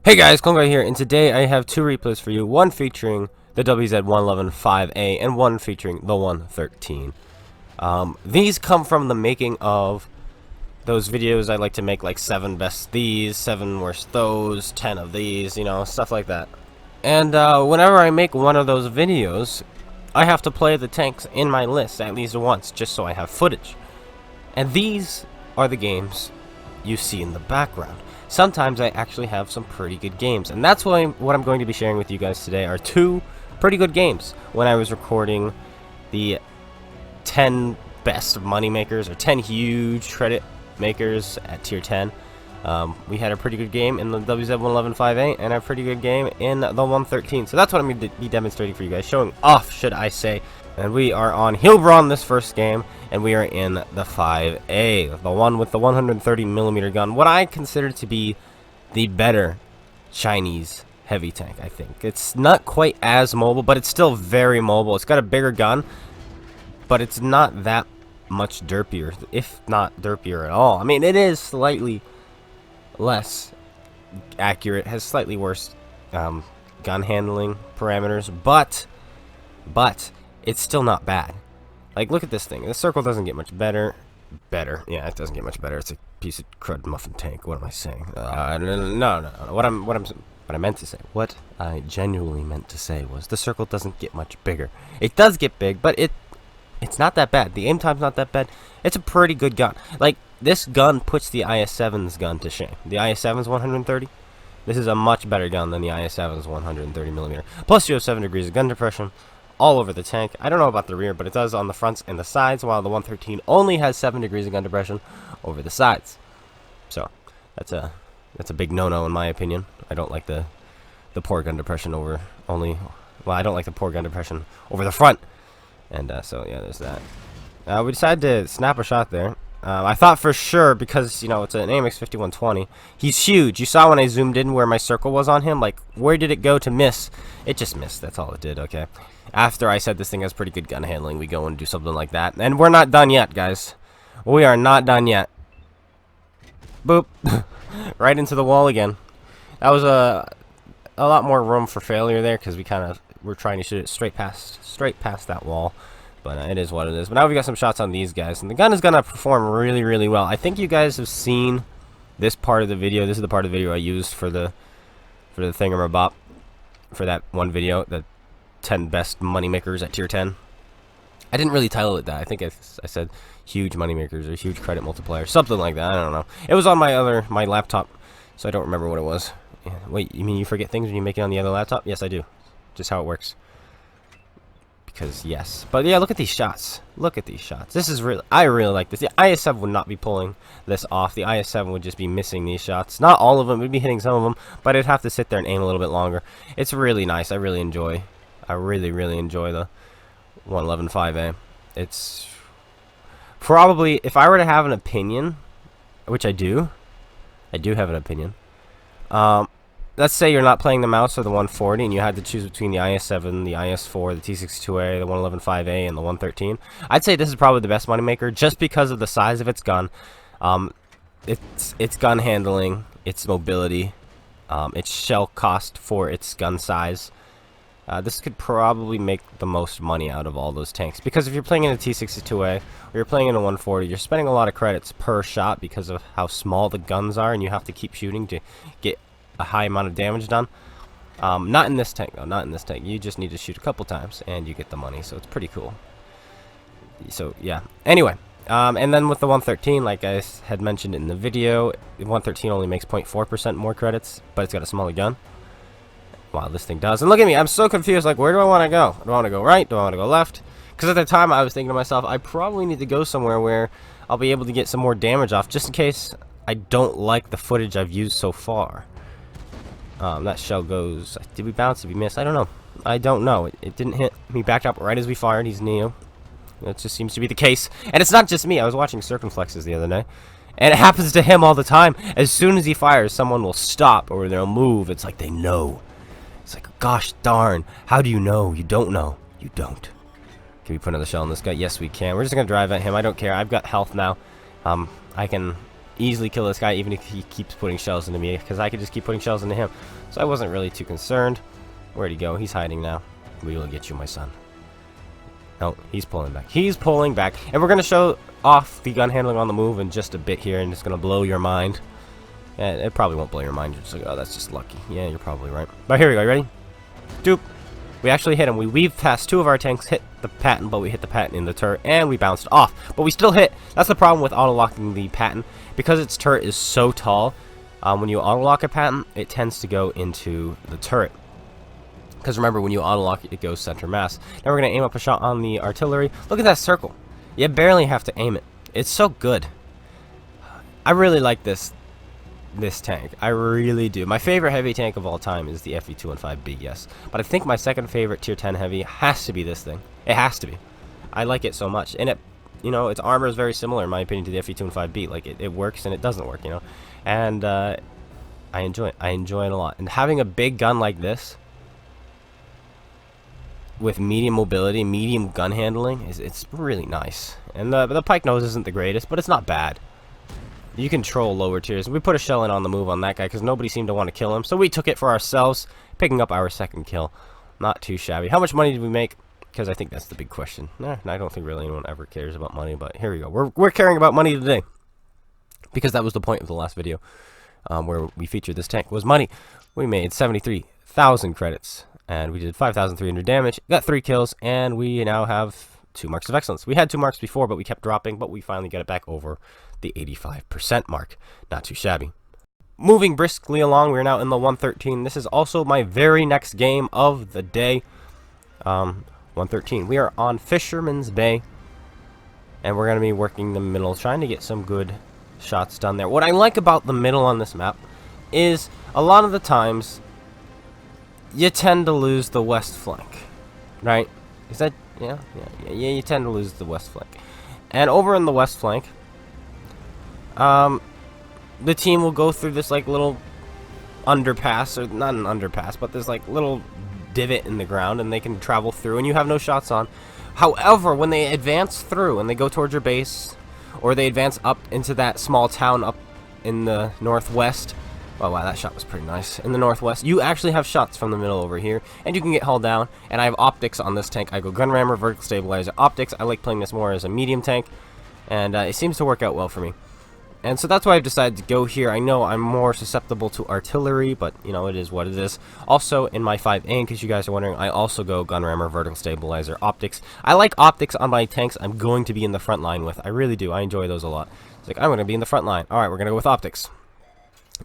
Hey guys, Kongai here, and today I have two replays for you, one featuring the WZ-111 5A and one featuring the 113. These come from the making of those videos I like to make, like 7 best these, 7 worst those, 10 of these, you know, stuff like that. And whenever I make one of those videos, I have to play the tanks in my list at least once, just so I have footage. And these are the games you see in the background. Sometimes I actually have some pretty good games, and that's what I'm going to be sharing with you guys today are 2 pretty good games when I was recording the 10 best money makers or 10 huge credit makers at tier 10. We had a pretty good game in the WZ-111 5A and a pretty good game in the 113. So that's what I'm going to be demonstrating for you guys, showing off, should I say. And we are on Hilbron this first game, and we are in the 5A, the one with the 130mm gun, what I consider to be the better Chinese heavy tank, I think. It's not quite as mobile, but it's still very mobile. It's got a bigger gun, but it's not that much derpier, if not derpier at all. I mean, it is slightly less accurate, has slightly worse gun handling parameters, but it's still not bad. Like, look at this thing. The circle doesn't get much better. Yeah, it doesn't get much better. It's a piece of crud muffin tank. What am I saying? No. What I meant to say, what I genuinely meant to say was the circle doesn't get much bigger. It does get big, but it's not that bad. The aim time's not that bad. It's a pretty good gun. Like, this gun puts the IS-7's gun to shame. The IS-7's 130. This is a much better gun than the IS-7's 130mm. Plus, you have 7 degrees of gun depression all over the tank. I don't know about the rear, but it does on the fronts and the sides, while the 113 only has 7 degrees of gun depression over the sides. So that's a big no-no in my opinion. I don't like the poor gun depression over I don't like the poor gun depression over the front. And so yeah, there's that. We decided to snap a shot there. I thought for sure, because, you know, it's an AMX 5120. He's huge. You saw when I zoomed in where my circle was on him. Like, where did it go to miss? It just missed. That's all it did, okay? After I said this thing has pretty good gun handling, we go and do something like that. And we're not done yet, guys. We are not done yet. Boop. Right into the wall again. That was a lot more room for failure there, because we're trying to shoot it straight past that wall. But it is what it is. But now we got some shots on these guys, and the gun is gonna perform really, really well. I think you guys have seen this part of the video. This is the part of the video I used for the thingamabop, for that one video, the 10 best moneymakers at tier 10. I didn't really title it that. I think I said huge moneymakers or huge credit multiplier, something like that. I don't know. It was on my laptop, so I don't remember what it was. Yeah, wait, you mean you forget things when you make it on the other laptop? Yes, I do. Just how it works. Because yes, but yeah, look at these shots. Look at these shots. This is really, I really like this. The IS-7 would not be pulling this off. The IS-7 would just be missing these shots. Not all of them. We'd be hitting some of them, but it'd have to sit there and aim a little bit longer. It's really nice. I really enjoy the 111 5A. It's probably, if I were to have an opinion, which I do have an opinion. Let's say you're not playing the mouse or the 140 and you had to choose between the IS-7, the IS-4, the T62A, the 111 5A, and the 113. I'd say this is probably the best moneymaker just because of the size of its gun, its gun handling, its mobility, its shell cost for its gun size. This could probably make the most money out of all those tanks, because if you're playing in a T62A or you're playing in a 140, you're spending a lot of credits per shot because of how small the guns are, and you have to keep shooting to get a high amount of damage done. Not in this tank though, not in this tank. You just need to shoot a couple times and you get the money, so it's pretty cool. So yeah, anyway, and then with the 113, like I had mentioned in the video, the 113 only makes 0.4% more credits, but it's got a smaller gun. Wow, this thing does. And look at me, I'm so confused, like, where do I want to go? Do I want to go right? Do I want to go left? Because at the time I was thinking to myself, I probably need to go somewhere where I'll be able to get some more damage off, just in case I don't like the footage I've used so far. That shell goes, did we bounce? Did we miss? I don't know. I don't know. It didn't hit. He backed up right as we fired. He's Neo. That just seems to be the case. And it's not just me. I was watching Circumflexes the other day, and it happens to him all the time. As soon as he fires, someone will stop or they'll move. It's like they know. It's like, gosh darn. How do you know? You don't know. You don't. Can we put another shell on this guy? Yes, we can. We're just going to drive at him. I don't care. I've got health now. I can easily kill this guy even if he keeps putting shells into me, because I could just keep putting shells into him. So I wasn't really too concerned. Where'd he go? He's hiding now. We will get you, my son. No, he's pulling back. He's pulling back. And we're going to show off the gun handling on the move in just a bit here, and it's going to blow your mind. And it probably won't blow your mind. You're just like, oh, that's just lucky. Yeah, you're probably right. But here we go. You ready? Doop. We actually hit him. We weaved past 2 of our tanks, hit the patent, but we hit the patent in the turret, and we bounced off. But we still hit. That's the problem with auto-locking the patent. Because its turret is so tall, when you auto-lock a patent, it tends to go into the turret. Because remember, when you auto-lock it, it goes center mass. Now we're going to aim up a shot on the artillery. Look at that circle. You barely have to aim it. It's so good. I really like this tank. I really do. My favorite heavy tank of all time is the FV-215B, yes. But I think my second favorite tier 10 heavy has to be this thing. It has to be. I like it so much. And it, you know, its armor is very similar, in my opinion, to the FV-215B. Like, it works and it doesn't work, you know. And I enjoy it. I enjoy it a lot. And having a big gun like this, with medium mobility, medium gun handling, it's really nice. And the pike nose isn't the greatest, but it's not bad. You control lower tiers. We put a shell in on the move on that guy because nobody seemed to want to kill him, so we took it for ourselves, picking up our second kill. Not too shabby. How much money did we make? Because I think that's the big question. I don't think really anyone ever cares about money, but here we go. We're caring about money today, because that was the point of the last video, where we featured this tank, was money. We made 73,000 credits. And we did 5,300 damage, got 3 kills, and we now have 2 marks of excellence. We had 2 marks before, but we kept dropping, but we finally got it back over the 85% mark. Not too shabby. Moving briskly along, we're now in the 113. This is also my very next game of the day. 113. We are on Fisherman's Bay, and we're going to be working the middle, trying to get some good shots done there. What I like about the middle on this map is a lot of the times you tend to lose the west flank, right? Is that, yeah, you tend to lose the west flank. And over in the west flank, the team will go through this like little underpass, or not an underpass, but there's like little divot in the ground, and they can travel through, and you have no shots on. However, when they advance through and they go towards your base, or they advance up into that small town up in the northwest, oh wow, that shot was pretty nice. In the northwest, you actually have shots from the middle over here, and you can get hull down. And I have optics on this tank. I go gun rammer, vertical stabilizer, optics. I like playing this more as a medium tank, and it seems to work out well for me. And so that's why I've decided to go here. I know I'm more susceptible to artillery, but you know, it is what it is. Also, in my 5A, in case you guys are wondering, I also go gun rammer, vertical stabilizer, optics. I like optics on my tanks I'm going to be in the front line with. I really do. I enjoy those a lot. It's like, I'm going to be in the front line. Alright, we're going to go with optics.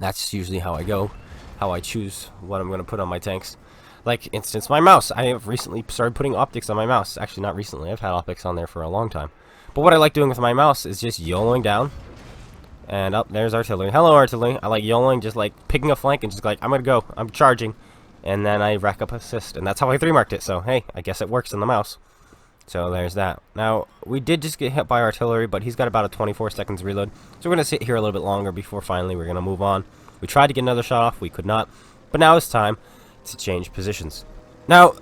That's usually how I go, how I choose what I'm going to put on my tanks. Like, instance, my mouse. I have recently started putting optics on my mouse. Actually, not recently. I've had optics on there for a long time. But what I like doing with my mouse is just YOLOing down. And up, there's artillery. Hello, artillery. I like YOLOing, just like picking a flank and just like, I'm going to go. I'm charging. And then I rack up assist. And that's how I 3-marked it. So, hey, I guess it works in the mouse. So there's that. Now, we did just get hit by artillery, but he's got about a 24 seconds reload. So we're going to sit here a little bit longer before finally we're going to move on. We tried to get another shot off. We could not. But now it's time to change positions. Now,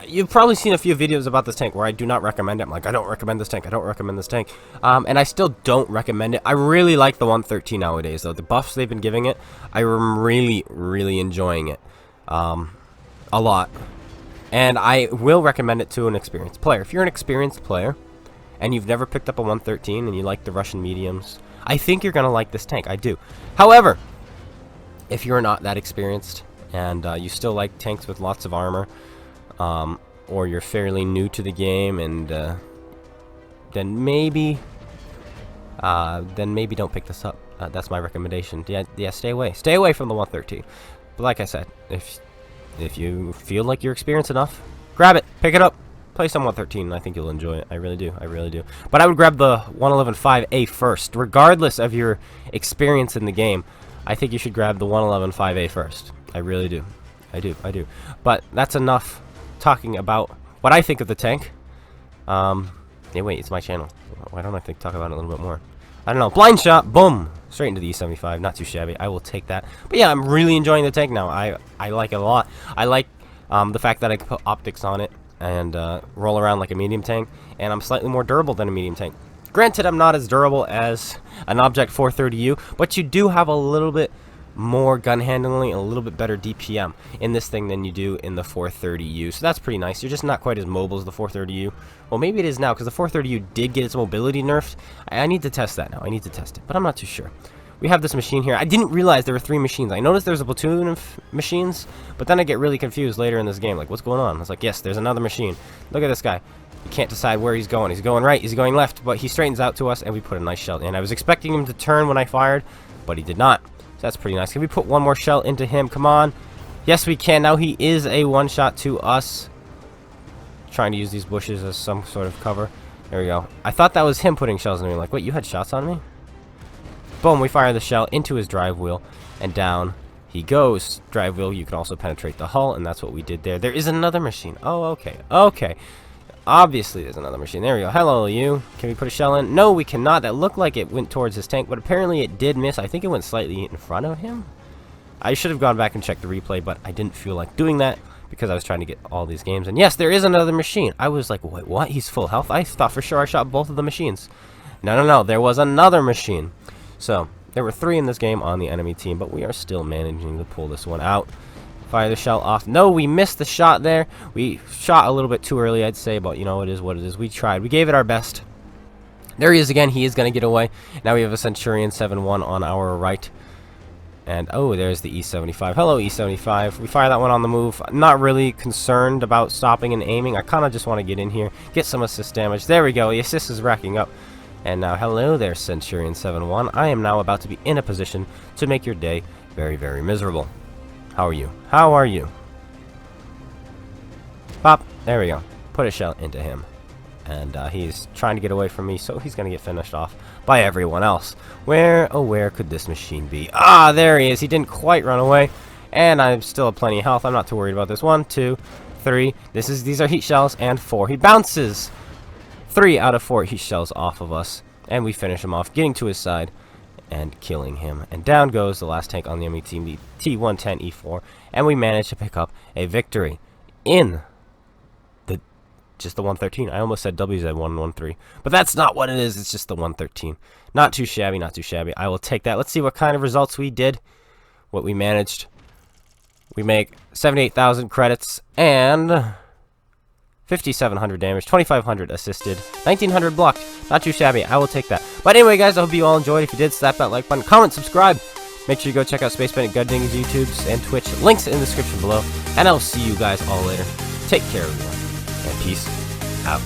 you've probably seen a few videos about this tank where I do not recommend it. I'm like, I don't recommend this tank. I don't recommend this tank. And I still don't recommend it. I really like the 113 nowadays, though. The buffs they've been giving it, I'm really, really enjoying it. A lot. And I will recommend it to an experienced player. If you're an experienced player and you've never picked up a 113 and you like the Russian mediums, I think you're going to like this tank. I do. However, if you're not that experienced and you still like tanks with lots of armor, or you're fairly new to the game, and then maybe don't pick this up. That's my recommendation. Yeah, stay away. Stay away from the 113. But like I said, if you feel like you're experienced enough, grab it, pick it up, play some 113, and I think you'll enjoy it. I really do. I really do. But I would grab the 111 5A first, regardless of your experience in the game. I think you should grab the 111 5A first. I really do. I do. But that's enough talking about what I think of the tank. Yeah, wait, it's my channel. Why don't I talk about it a little bit more? I don't know. Blind shot, boom, straight into the E75. Not too shabby. I will take that. But yeah, I'm really enjoying the tank now. I like it a lot. I like the fact that I can put optics on it and roll around like a medium tank, and I'm slightly more durable than a medium tank. Granted, I'm not as durable as an Object 430U, but you do have a little bit more gun handling and a little bit better DPM in this thing than you do in the 430U. So that's pretty nice. You're just not quite as mobile as the 430U. Well, maybe it is now, because the 430U did get its mobility nerfed. I need to test that now. I need to test it, but I'm not too sure. We have this machine here. I didn't realize there were 3 machines. I noticed there's a platoon of machines, but then I get really confused later in this game. Like, what's going on? I was like, yes, there's another machine. Look at this guy. You can't decide where he's going. He's going right, he's going left, but he straightens out to us, and we put a nice shell in. I was expecting him to turn when I fired, but he did not. So that's pretty nice. Can we put one more shell into him? Come on. Yes, we can. Now he is a one-shot to us. Trying to use these bushes as some sort of cover. There we go. I thought that was him putting shells in me. Like, wait, you had shots on me? Boom, we fire the shell into his drive wheel, and down he goes. Drive wheel, you can also penetrate the hull, and that's what we did there. There is another machine. Oh, okay. Okay. Obviously, there's another machine. There we go. Hello, you. Can we put a shell in? No, we cannot. That looked like it went towards his tank, but apparently it did miss. I think it went slightly in front of him. I should have gone back and checked the replay, but I didn't feel like doing that because I was trying to get all these games. And yes, there is another machine. I was like, wait, what? He's full health? I thought for sure I shot both of the machines. No, no, no. There was another machine. So, there were 3 in this game on the enemy team, but we are still managing to pull this one out. Fire the shell off. No, we missed the shot there. We shot a little bit too early, I'd say, but you know, it is what it is. We tried. We gave it our best. There he is again. He is going to get away. Now we have a Centurion 7-1 on our right. And, oh, there's the E75. Hello, E75. We fire that one on the move. Not really concerned about stopping and aiming. I kind of just want to get in here, get some assist damage. There we go. The assist is racking up. And now, hello there, Centurion 7-1. I am now about to be in a position to make your day very, very miserable. How are you? How are you? Pop. There we go. Put a shell into him. And he's trying to get away from me, so he's going to get finished off by everyone else. Where, oh, where could this machine be? Ah, there he is. He didn't quite run away. And I still have plenty of health. I'm not too worried about this. 1, 2, 3. These are heat shells. And 4. He bounces. 3 out of 4 heat shells off of us. And we finish him off, getting to his side and killing him. And down goes the last tank on the enemy team, the T110E4, and we managed to pick up a victory in just the 113. I almost said WZ-113, but that's not what it is. It's just the 113. Not too shabby, not too shabby. I will take that. Let's see what kind of results we did, what we managed. We make 78,000 credits and 5,700 damage, 2,500 assisted, 1,900 blocked. Not too shabby. I will take that. But anyway, guys, I hope you all enjoyed. If you did, slap that like button, comment, subscribe. Make sure you go check out Spaceman and GotADingy's YouTubes and Twitch. Links in the description below. And I'll see you guys all later. Take care, everyone. And peace out.